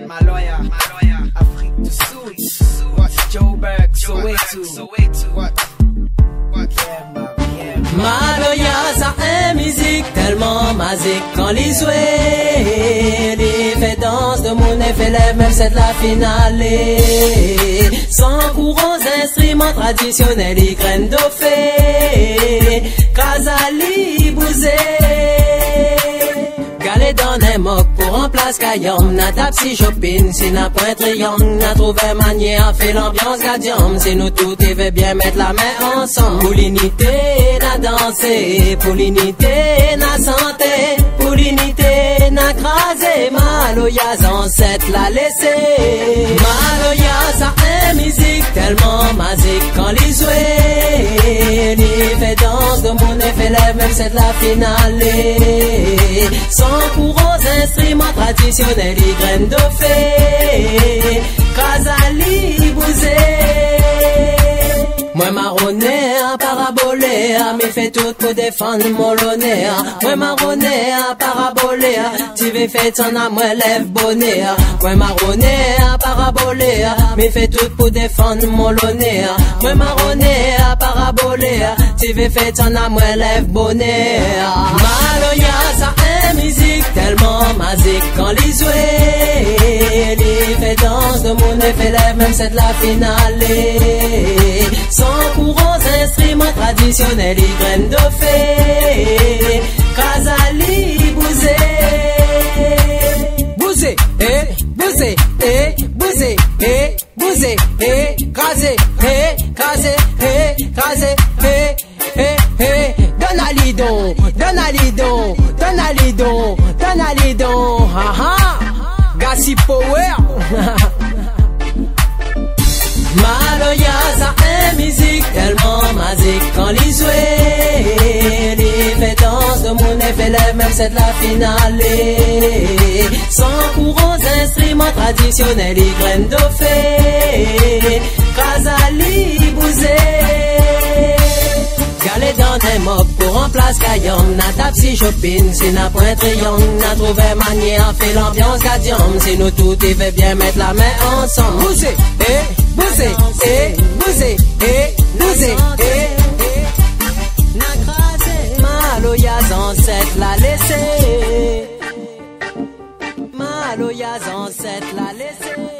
Maloya, Afrique du Sud, Joburg, Soweto. Maloya, ça est musique tellement magique quand les jouets, les faits danse de mon effet lève, même c'est de la finale. Sans courants instruments traditionnels, les graines de fée, Kazali, Bouzé. Galé dans un mock pour en place Kayom, n'a tapsi shopping, si n'a point triangle, n'a trouvé manière, fait l'ambiance gadium, si nous tout et veut bien mettre la main ensemble. Pour l'unité, n'a dansé, pour l'unité, n'a santé, pour l'unité, n'a crasé, Maloya, ancêtre l'a laissé. Maloya, ça est musique tellement magique quand les jouets, les fait danse de mon effet lève, même c'est de la finale. Sans courants instruments traditionnels, les graines de fée, Kazali, Bouzé. Moi marronné, parabolé, mais fait tout pour défendre mon honneur. Moi marronné, parabolé, tu veux faire ton âme, moi lève bonnet. Moi marronné, parabolé, mais fait tout pour défendre mon honneur. Moi marronné, parabolé, tu veux faire ton âme, moi lève bonnet. Maloya, ça est musique tellement magique quand les jouets, les fait danse de mon effet lève, même c'est de la finale. Sans courants instruments traditionnels, les graines de fée, Kazali, Bouzé. Bouzé, Bouzé, Bouzé, Bouzé, Krasé, Krasé, Krasé, donne à l'idon, donne à l'idon, donne à l'idon, donne à l'idon, haha, Gassi Power. Maloya, ça est musique tellement magique quand les jouets, les fait danse de mon effet lève, même c'est de la finale. Sans courants instruments traditionnels, les graines de fée, Kazali, Bouzé. Galé dans un mob pour en place Kayom, n'a tapsi shopping, si n'a point triangle, n'a trouvé manière, fait l'ambiance gadium, si nous tout et veut bien mettre la main ensemble. Bouzé, Bouzé, Bouzé, Bouzé, n'a crasé, Maloya, ancêtre l'a laissé. Maloya, ancêtre l'a laissé.